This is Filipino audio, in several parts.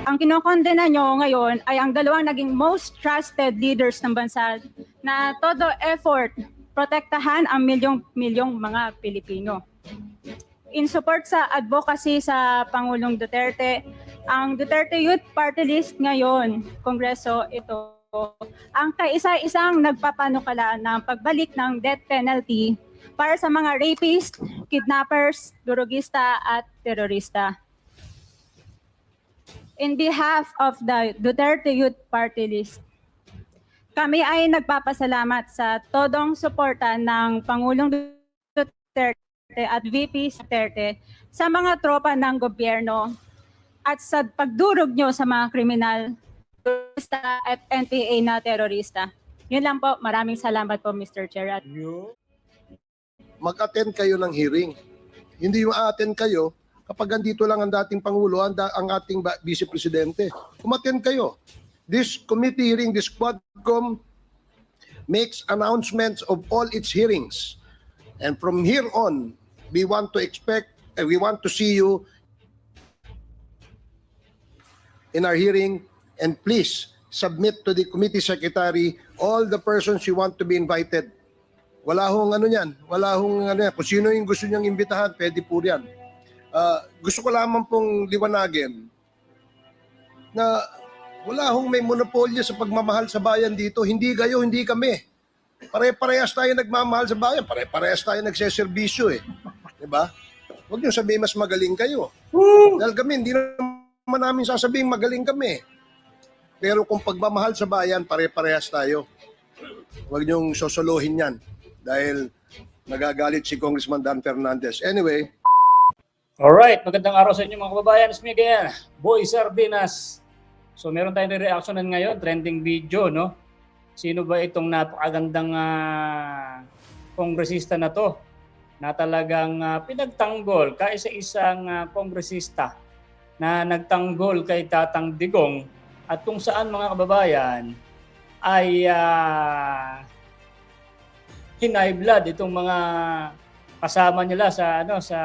Ang kinokondena nyo ngayon ay ang dalawang naging most trusted leaders ng bansa na todo effort protektahan ang milyong-milyong mga Pilipino. In support sa advocacy sa Pangulong Duterte, ang Duterte Youth Party List ngayon, Kongreso, ito ang kaisa-isang nagpapanukala ng pagbalik ng death penalty para sa mga rapist, kidnappers, durugista at terorista. In behalf of the Duterte Youth Party List, kami ay nagpapasalamat sa todong suporta ng Pangulong Duterte at VP Duterte sa mga tropa ng gobyerno at sa pagdurog nyo sa mga kriminal, terorista at NPA na terorista. Yun lang po. Maraming salamat po, Mr. Chair. Mag-attend kayo ng hearing. Hindi yung a-attend kayo kapag andito lang ang dating Pangulo, ang ating Vice Presidente. Umattend kayo. This committee hearing, this Quadcom, makes announcements of all its hearings. And from here on, we want to see you in our hearing, and please submit to the committee secretary all the persons you want to be invited. Wala hong ano yan, wala hong ano yan. Kung sino yung gusto niyang imbitahan, pwede po yan. Gusto ko lamang pong liwanagin na wala hong may monopolyo sa pagmamahal sa bayan dito. Hindi kayo, hindi kami. Pare-parehas tayo nagmamahal sa bayan. Pare-parehas tayo nagseserbisyo eh. Diba? Huwag niyo sabihin mas magaling kayo. Dahil kami, hindi naman namin sasabihin magaling kami. Pero kung pagmamahal sa bayan, pare-parehas tayo. Huwag niyong sosolohin yan. Dahil nagagalit si Congressman Dan Fernandez. Anyway. Alright, magandang araw sa inyo mga kababayan. It's me again, Boy Sardinas. So meron tayong reactionan ngayon, trending video, no? Sino ba itong napakagandang kongresista na to? Na talagang pinagtanggol kaisa-isang kongresista na nagtanggol kay Tatang Digong at kung saan mga kababayan ay hinay blood itong mga kasama nila sa sa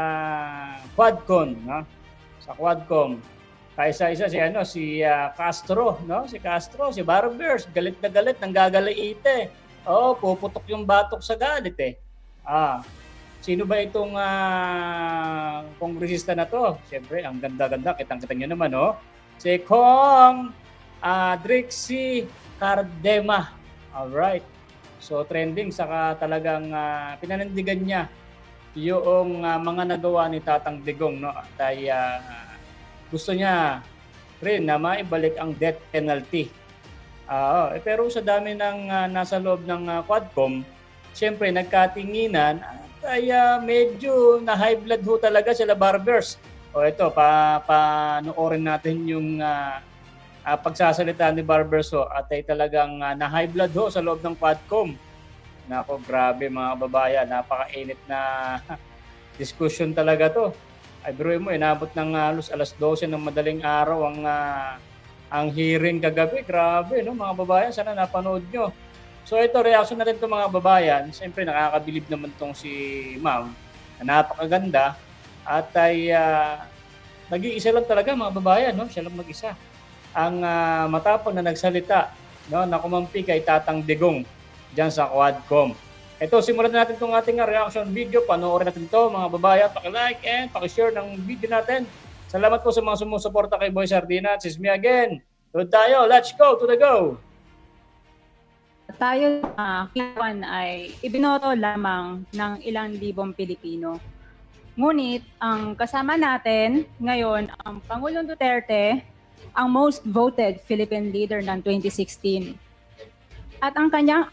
Quadcom, no? Sa Quadcom. Kaisa-isa si Castro, no? Si Castro, si Barbers, galit na galit, nanggagalaite. Oh, puputok yung batok sa galit eh. Sino ba itong kongresista na to? Siyempre, ang ganda-ganda, kitang-kita nyo naman, no? Si Kong Drixie Cardema. Alright. So, trending, saka talagang pinanindigan niya yung mga nagawa ni Tatang Digong, no? At ay gusto niya rin na maibalik ang death penalty. Pero sa dami ng nasa loob ng Quadcom, siyempre nagkatinginan ay medyo na high blood ho talaga sila Barbers. Ito, panoorin natin yung pagsasalita ni Barbers at ay talagang na high blood ho sa loob ng Quadcom. Nako, grabe mga kababayan, napakainit na discussion talaga to. Ay biro mo, inabot ng alas 12 ng madaling araw ang hearing kagabi. Grabe, no mga babayan, sana napanood nyo. So ito, reaction na rin ito mga babayan. Siyempre nakakabilib naman itong si Ma'am na napakaganda at ay nag-iisa lang talaga mga babayan, no? Siya lang mag-isa. Ang matapang na nagsalita, no, na kumampi kay Tatang Digong diyan sa Quadcom. Ito, simulan natin itong ating reaction video. Panoorin natin ito mga babayan. Paki-like and paki-share ng video natin. Salamat po sa mga sumusuporta kay Boy Sardinas. It's me again. Doon tayo. Let's go to the go. Tayo ay ibinoto lamang ng ilang libong Pilipino. Ngunit ang kasama natin ngayon ang Pangulong Duterte, ang most voted Philippine leader ng 2016. At ang kanyang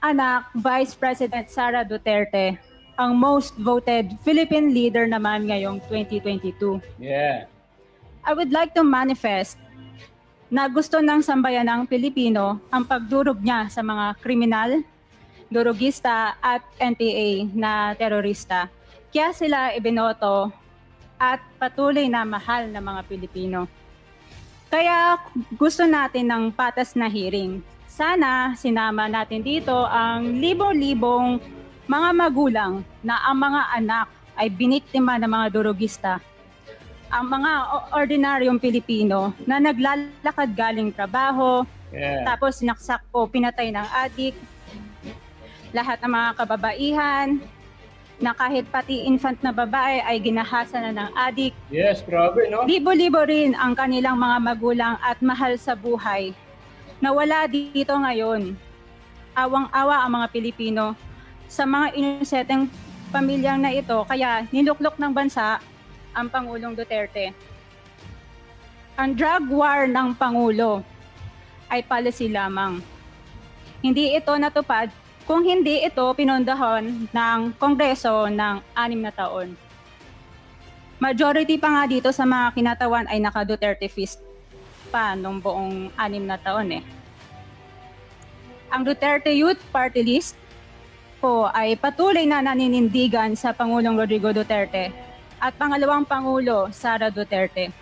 anak, Vice President Sara Duterte, ang most voted Philippine leader naman ngayong 2022. Yeah. I would like to manifest na gusto ng sambayanang Pilipino ang pagdurog niya sa mga kriminal, durugista at NPA na terorista. Kaya sila ibinoto at patuloy na mahal ng mga Pilipino. Kaya gusto natin ng patas na hearing. Sana sinama natin dito ang libo-libong mga magulang na ang mga anak ay biniktima ng mga durugista ang mga ordinaryong Pilipino na naglalakad galing trabaho, Yeah. tapos sinaksak o pinatay ng adik, lahat ng mga kababaihan, na kahit pati infant na babae ay ginahasa na ng adik. Yes, grabe, no? Libo-libo rin ang kanilang mga magulang at mahal sa buhay na wala dito ngayon. Awang-awa ang mga Pilipino sa mga inuseteng pamilyang na ito, kaya niluklok ng bansa ang Pangulong Duterte. Ang drug war ng Pangulo ay policy lamang. Hindi ito natupad kung hindi ito pinondahon ng Kongreso ng 6 na taon. Majority pa nga dito sa mga kinatawan ay naka-Duterte fist pa nung buong 6 na taon eh. Ang Duterte Youth Party List po ay patuloy na naninindigan sa Pangulong Rodrigo Duterte at pangalawang Pangulo Sara Duterte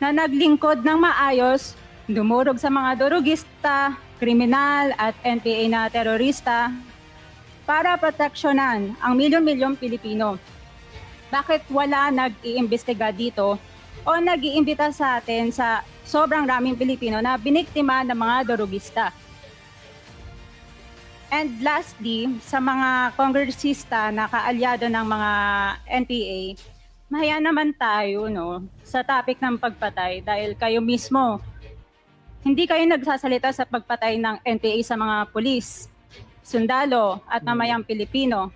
na naglingkod ng maayos, dumurog sa mga durugista, kriminal at NPA na terorista para proteksyonan ang milyon-milyong Pilipino. Bakit wala nag-iimbestiga dito o nag-iimbita sa atin sa sobrang raming Pilipino na biniktima ng mga durugista? And lastly, sa mga kongresista na kaalyado ng mga NPA, mahaya naman tayo sa topic ng pagpatay dahil kayo mismo, hindi kayo nagsasalita sa pagpatay ng NPA sa mga pulis, sundalo at mamayang Pilipino.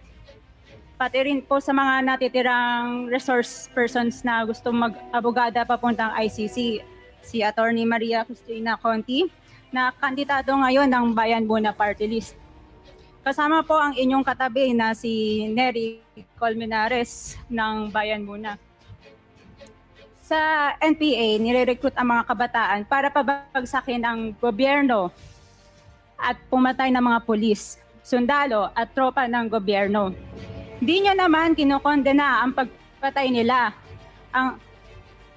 Pati rin po sa mga natitirang resource persons na gusto mag-abogada papuntang ICC, si Attorney Maria Cristina Conti, na kandidato ngayon ng Bayan Muna Party List. Kasama po ang inyong katabi na si Nery Colmenares ng Bayan Muna. Sa NPA, nire-recruit ang mga kabataan para pabagsakin ang gobyerno at pumatay ng mga pulis, sundalo at tropa ng gobyerno. Di nyo naman kinokondena ang pagpatay nila.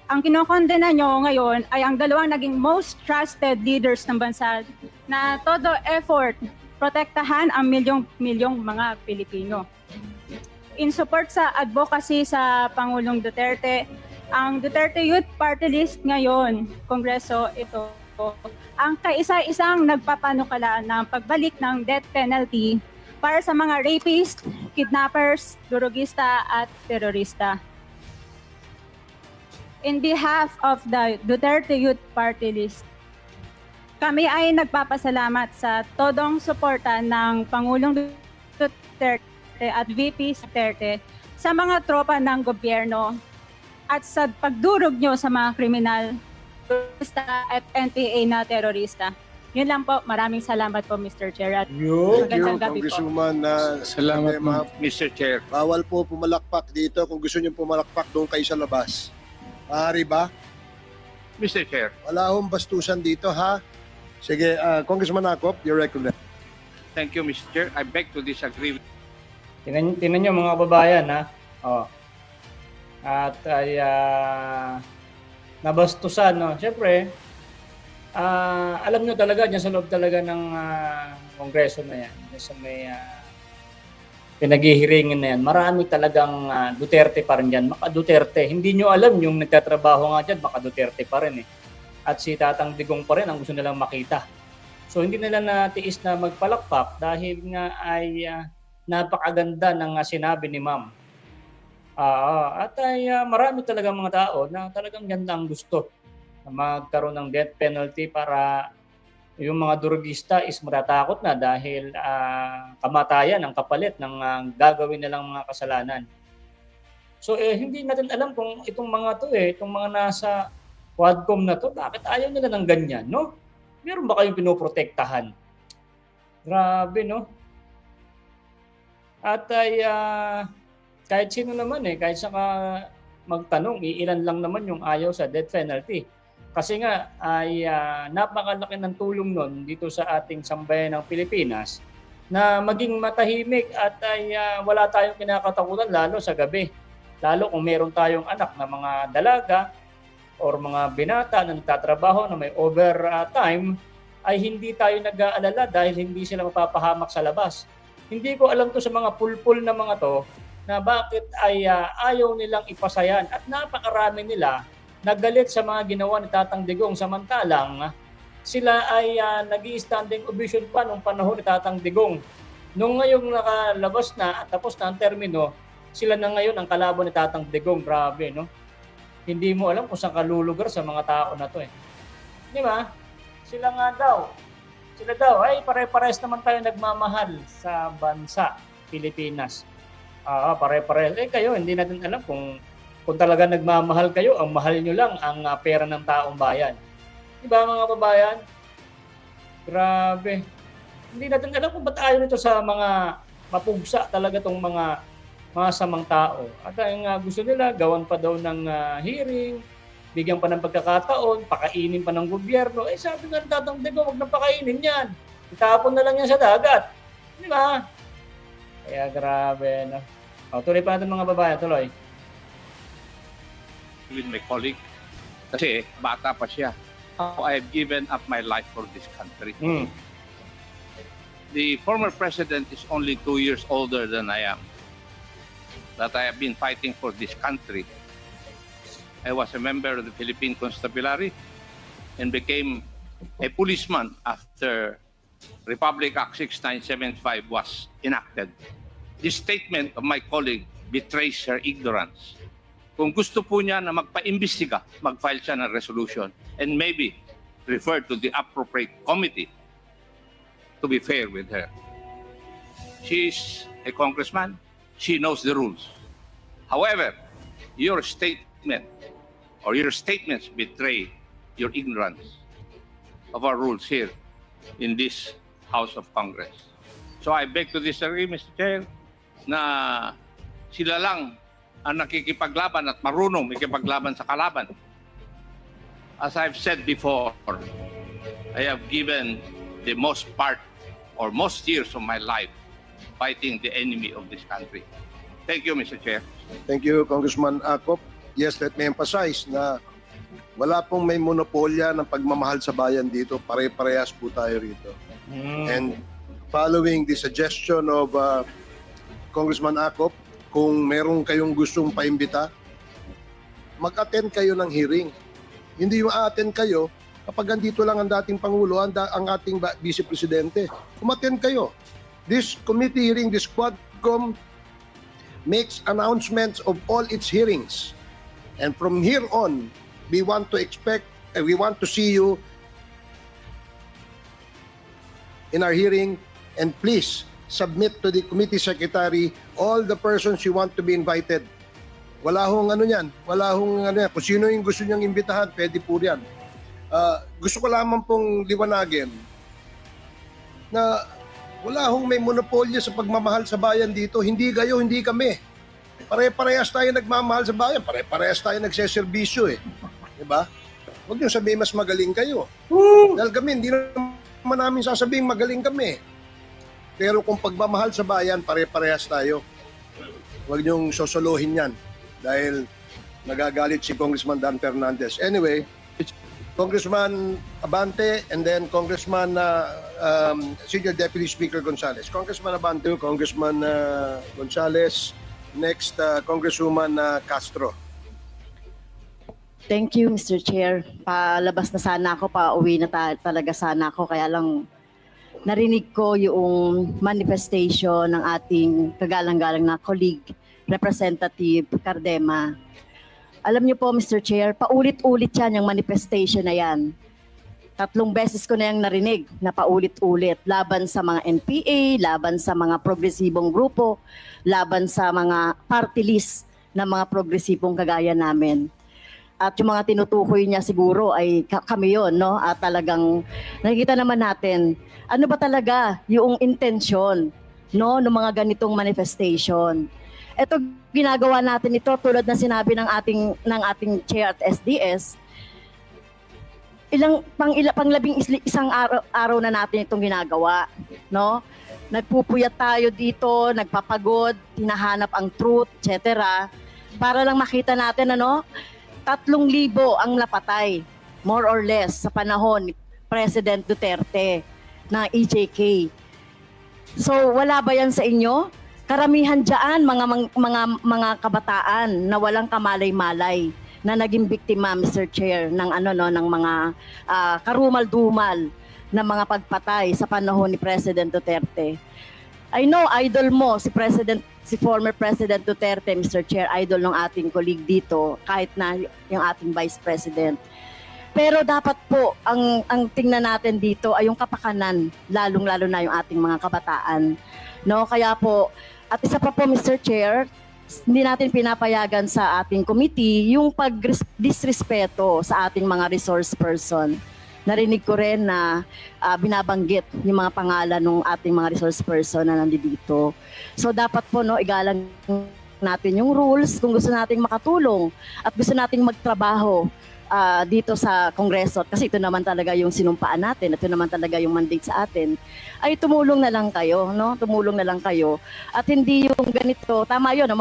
Ang kinokondena nyo ngayon ay ang dalawang naging most trusted leaders ng bansa na todo effort protektahan ang milyong-milyong mga Pilipino. In support sa advocacy sa Pangulong Duterte, ang Duterte Youth Party List ngayon, Kongreso, ito ang kaisa-isang nagpapanukala ng pagbalik ng death penalty para sa mga rapist, kidnappers, durugista at terorista. In behalf of the Duterte Youth Party List, kami ay nagpapasalamat sa todong suporta ng Pangulong Duterte at VP Duterte sa mga tropa ng gobyerno at sa pagdurog nyo sa mga kriminal, terorista at NPA na terorista. Yun lang po. Maraming salamat po, Mr. Chair. At Thank you, magandang gabi po. Congresswoman. Salamat, Ma'am. Mr. Chair. Bawal po pumalakpak dito. Kung gusto niyo pumalakpak, doon kayo sa labas. Maaari ba? Mr. Chair, Wala akong bastusan dito, ha? Sige, Congressman Acop, you're recognized. thank you, Mr. Chair. I beg to disagree with Tingnan nyo mga kababayan, ha? Oh. At ay nabastusan, no? Siyempre, alam nyo talaga, dyan sa loob talaga ng kongreso na yan, dyan sa may pinaghihiringin na yan, marami talagang Duterte pa rin dyan. Maka Duterte. Hindi nyo alam yung nagtatrabaho nga dyan, maka Duterte pa rin eh. At si Tatang Digong pa rin ang gusto nilang makita. So hindi nila natiis na magpalakpak dahil nga ay napakaganda ng sinabi ni Ma'am. At ay marami talagang mga tao na talagang ganda ang gusto na magkaroon ng death penalty para yung mga durugista is matatakot na dahil kamatayan ang kapalit ng gagawin nilang mga kasalanan. So hindi natin alam kung itong mga to itong mga nasa Quadcom na to, bakit ayaw nila ng ganyan, no? Meron ba kayong pinoprotektahan? Grabe, no? At ay kahit sino naman kahit saka magtanong, iilan lang naman yung ayaw sa death penalty. Kasi nga ay napakalaki ng tulong nun dito sa ating sambayan ng Pilipinas na maging matahimik at ay wala tayong kinakatakutan lalo sa gabi. Lalo kung meron tayong anak na mga dalaga or mga binata na nagtatrabaho na may overtime, ay hindi tayo nag-aalala dahil hindi sila mapapahamak sa labas. Hindi ko alam to sa mga pulpul na mga to na bakit ay ayaw nilang ipasayan at napakarami nila nagalit sa mga ginawa ni Tatang Digong, samantalang sila ay nag-i-standing ovation pa nung panahon ni Tatang Digong. Nung ngayong nakalabas na at tapos na ang termino, sila na ngayon ang kalaban ni Tatang Digong. Grabe, no? Hindi mo alam kung saan kalulugar sa mga tao na to eh. Di ba? Sila daw, ay pare-pares naman tayo nagmamahal sa bansa, Pilipinas. Pare-pares. Kayo, hindi natin alam kung talaga nagmamahal kayo, ang mahal nyo lang ang pera ng taong bayan. Di ba mga babayan? Grabe. Hindi natin alam kung ba't ayaw nito sa mga mapugsa talaga tong mga samang tao. At ang gusto nila, gawan pa daw ng hearing, bigyan pa ng pagkakataon, pakainin pa ng gobyerno. Sabi nga ng Tatang Digong, huwag na pakainin yan. Itapon na lang yan sa dagat. Di ba? Kaya grabe, no? Tuloy pa natin mga babayan, tuloy. With my colleague. Kasi bata pa siya. How I have given up my life for this country. The former president is only 2 years older than I am. That I have been fighting for this country. I was a member of the Philippine Constabulary and became a policeman after Republic Act 6975 was enacted. This statement of my colleague betrays her ignorance. Kung gusto po niya na magpa-imbestiga, mag-file siya ng resolution and maybe refer to the appropriate committee to be fair with her. She's a congressman. She knows the rules. However, your statement or your statements betray your ignorance of our rules here in this House of Congress. So I beg to disagree, Mr. Chair, na sila lang ang nakikipaglaban at marunong makipaglaban sa kalaban. As I've said before, I have given the most part or most years of my life fighting the enemy of this country. Thank you, Mr. Chair. Thank you, Congressman Acop. Yes, let me emphasize na wala pong may monopolya ng pagmamahal sa bayan dito. Pare-parehas po tayo rito. And following the suggestion of Congressman Acop, kung meron kayong gustong paimbita, mag-attend kayo ng hearing. Hindi yung a-attend kayo kapag andito lang ang dating Pangulo, ang ating Vice Presidente. Umattend kayo. This committee hearing, this Quadcom, makes announcements of all its hearings. And from here on, we want to see you in our hearing, and please submit to the committee secretary all the persons you want to be invited. Wala hong ano yan. Kung sino yung gusto niyang imbitahan, pwede po yan. Gusto ko lamang pong liwanagin na wala hong may monopolyo sa pagmamahal sa bayan dito. Hindi kayo, hindi kami. Pare-parehas tayo nagmamahal sa bayan. Pare-parehas tayo nagseserbisyo eh. Diba? Huwag niyo sabihin mas magaling kayo. Dahil kami, hindi naman namin sasabihin magaling kami. Pero kung pagmamahal sa bayan, pare-parehas tayo. Huwag niyong sosolohin yan. Dahil nagagalit si Congressman Dan Fernandez. Anyway, Congressman Abante and then Congressman Senior Deputy Speaker Gonzales. Congressman Abante, Congressman Gonzales. Next, Congresswoman Castro. Thank you, Mr. Chair. Palabas na sana ako, pauwi na talaga sana ako. Kaya lang narinig ko yung manifestation ng ating kagalang-galang na colleague, Representative Cardema. Alam niyo po, Mr. Chair, paulit-ulit yan yung manifestation na yan. 3 beses ko na yung narinig na paulit-ulit. Laban sa mga NPA, laban sa mga progresibong grupo, laban sa mga party list na mga progresibong kagaya namin. At yung mga tinutukoy niya siguro ay kami yun, no? At talagang nakikita naman natin, ano ba talaga yung intensyon, no, ng mga ganitong manifestation. Ito, ginagawa natin ito tulad na sinabi ng ating chair at SDS, pang 11 araw na natin itong ginagawa, no? Nagpupuyat tayo dito, nagpapagod, hinahanap ang truth, etc. Para lang makita natin 3,000 ang napatay, more or less, sa panahon ni President Duterte na EJK. So wala ba yan sa inyo? Karamihan diyan mga kabataan na walang kamalay-malay. na naging biktima, Mr. Chair, ng ng mga karumal-dumal na mga pagpatay sa panahon ni President Duterte. I know idol mo si former President Duterte, Mr. Chair, idol ng ating colleague dito, kahit na yung ating Vice President. Pero dapat po ang tingnan natin dito ay yung kapakanan, lalong-lalo na yung ating mga kabataan. No, kaya po, at isa pa po, Mr. Chair, hindi natin pinapayagan sa ating committee yung pag-disrespeto sa ating mga resource person. Narinig ko rin na binabanggit yung mga pangalan ng ating mga resource person na nandito. So dapat po igalang natin yung rules kung gusto nating makatulong at gusto nating magtrabaho dito sa Kongreso, kasi ito naman talaga yung sinumpaan natin, ito naman talaga yung mandate sa atin, ay tumulong na lang kayo, no? Tumulong na lang kayo. At hindi yung ganito, tama yun,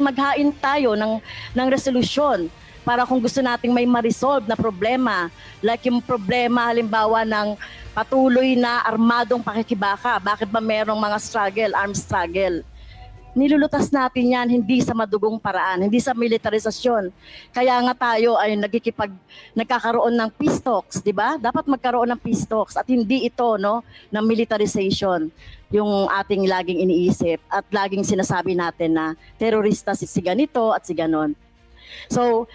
maghain tayo ng resolusyon para kung gusto nating may ma-resolve na problema, like yung problema halimbawa ng patuloy na armadong pakikibaka, bakit ba merong mga armed struggle? Nilulutas natin yan hindi sa madugong paraan, hindi sa militarisasyon. Kaya nga tayo ay nagkakaroon ng peace talks, di ba? Dapat magkaroon ng peace talks at hindi ito ng militarization yung ating laging iniisip at laging sinasabi natin na terorista si ganito at si ganon. So,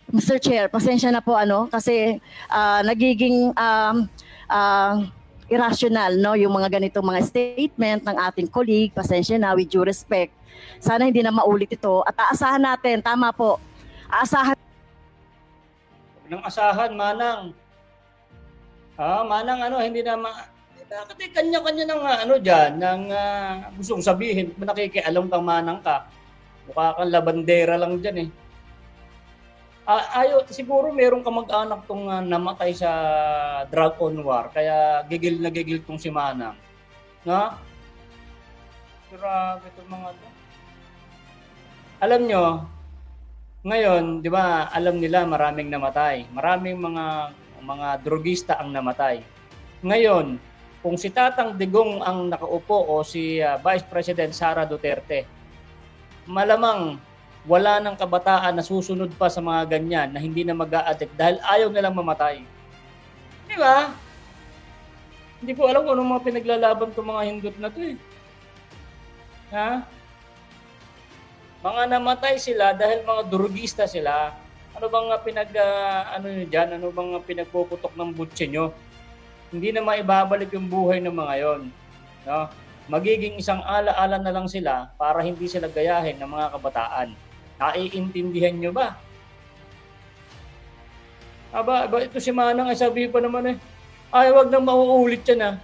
Mr. Chair, pasensya na po kasi nagiging irrational yung mga ganitong mga statement ng ating colleague. Pasensya na, with due respect. Sana hindi na maulit ito at aasahan natin, tama po. Aasahan Nang asahan, Manang. Manang hindi na Bakit kanya-kanya ng dyan, ng gustong sabihin, nakikialam kang Manang ka. Mukha kang labandera lang dyan eh. Siguro meron ka mag-anak tong namatay sa drug on war, kaya gigil na gigil tong si Manang. Na? Grabe itong mga to. Alam nyo, ngayon, di ba, alam nila maraming namatay. Maraming mga drugista ang namatay. Ngayon, kung si Tatang Digong ang nakaupo o si Vice President Sara Duterte, malamang wala ng kabataan na susunod pa sa mga ganyan na hindi na mag-a-addict dahil ayaw nilang mamatay. Di ba? Hindi ko alam kung anong mga pinaglalaban itong mga hindot na to eh. Ha? Mga namatay sila dahil mga drugista sila. Ano bang ano bang pinagpuputok ng butse nyo? Hindi na maibabalik yung buhay ng mga yon. No? Magiging isang ala-ala na lang sila para hindi sila gayahin ng mga kabataan. Naiintindihan nyo ba? Ito si Manang ay sabi pa naman wag nang mauulit yan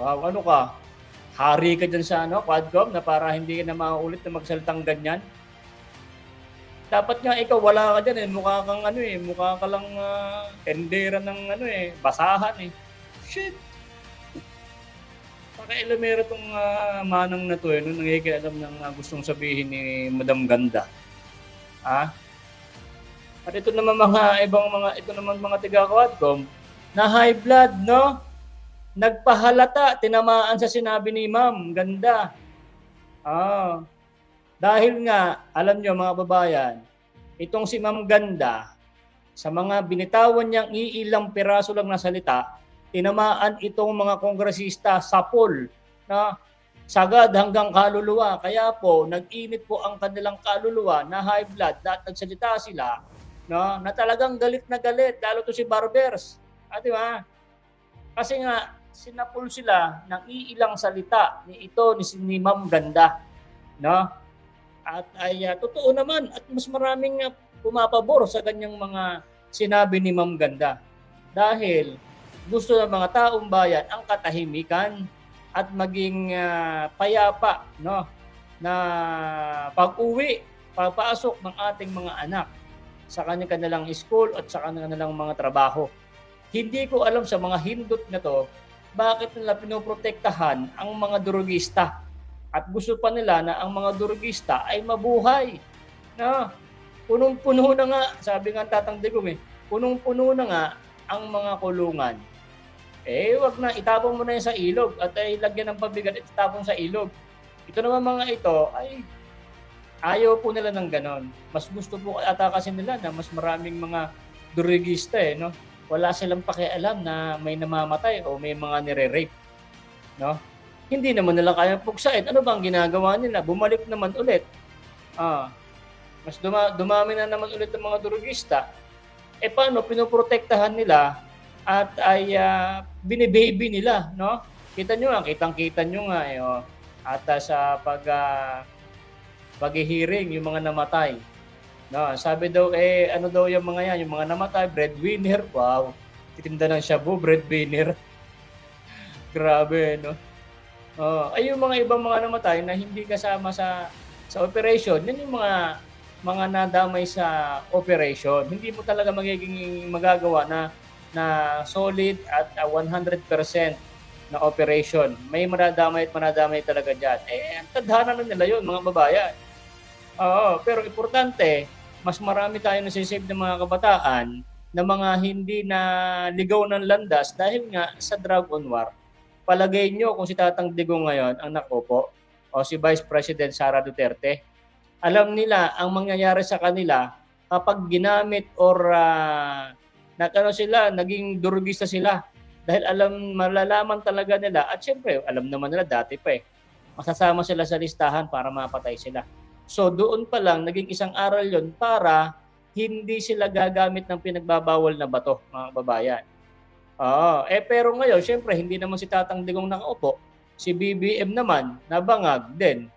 Wow, ano ka? Hari ka dyan sa Quadcom na para hindi ka na mauulit na magsalitang ganyan? Dapat nga ikaw wala ka dyan mukha kang mukha ka lang tendera ng basahan Shit! Pakailamera tong Manang na to nung nangikialam ng gustong sabihin ni Madam Ganda. At ito naman mga tiga-Quadcom na high blood, no? Nagpahalata, tinamaan sa sinabi ni Ma'am Ganda. Dahil nga, alam nyo mga babayan, itong si Ma'am Ganda, sa mga binitawan niyang iilang piraso lang na salita, tinamaan itong mga kongresista sa pool na sagad hanggang kaluluwa. Kaya po, nag-init po ang kanilang kaluluwa na high blood at nagsalita sila na talagang galit na galit, lalo to si Barbers. Di ba? Kasi nga, sinapul sila ng iilang salita ni Ma'am Ganda. No? At ay totoo naman at mas maraming pumapabor sa ganyang mga sinabi ni Ma'am Ganda. Dahil gusto ng mga taong bayan ang katahimikan at maging payapa na pag-uwi, pagpasok ng ating mga anak sa kanilang school at sa kanilang mga trabaho. Hindi ko alam sa mga hindot na to bakit nila pinoprotektahan ang mga drugista at gusto pa nila na ang mga drugista ay mabuhay. Punong-puno na nga, sabi nga Tatang Digong punong-puno na nga ang mga kulungan. Wag na, itapon mo na yan sa ilog at ilagyan ng pabigat at itapon sa ilog. Ito naman mga ito ay Ayaw po nila ng ganon. Mas gusto po ata kasi nila na mas maraming mga durigista no? Wala silang pakialam na may namamatay o may mga nire-rape, no? Hindi naman nila kaya puksain. Ano bang ginagawa nila? Bumalik naman ulit. Mas dumami na naman ulit ng mga durugista. Paano pinoprotektahan nila at ay binibaby nila, no? Kita nyo nga, kitang-kita nyo nga at sa pag-hearing yung mga namatay. No, sabi daw ano daw yung mga yan, yung mga namatay, breadwinner. Wow. Titinda ng shabu, breadwinner. Grabe, no? Ay yung mga ibang mga namatay na hindi kasama sa operation, yun yung mga nadamay sa operation. Hindi mo talaga magagawa na solid at 100% na operation. May manadamay at manadamay talaga dyan. Ang tadhana na nila yun, mga babayan. Pero importante, mas marami tayo nasisave ng mga kabataan na mga hindi na ligaw ng landas dahil nga sa drug on war. Palagay nyo kung si Tatang Digong ngayon ang nakupo o si Vice President Sara Duterte, alam nila ang mangyayari sa kanila kapag ginamit or naging durugista sila. Dahil malalaman talaga nila at syempre alam naman nila dati pa masasama sila sa listahan para mapatay sila. So doon pa lang naging isang aral yon para hindi sila gagamit ng pinagbabawal na bato, mga kababayan. Pero ngayon, syempre hindi naman si Tatang Digong nakaupo. Si BBM naman, nabangag din.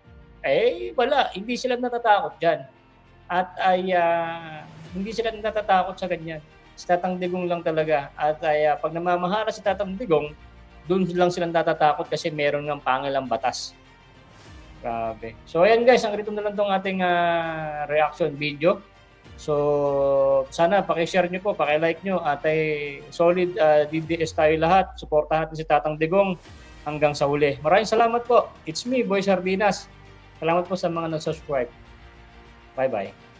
Wala, hindi sila natatakot dyan. At hindi sila natatakot sa ganyan. Si Tatang Digong lang talaga. At pag namamahala si Tatang Digong, doon lang sila natatakot kasi meron ng pangalang batas. Grabe. So ayan guys, ang ganito na lang itong ating reaction video. So sana paki-share nyo po, paki-like nyo at solid DDS tayo lahat. Suportahan natin si Tatang Digong hanggang sa huli. Maraming salamat po. It's me, Boy Sardinas. Salamat po sa mga nag-subscribe. Bye-bye.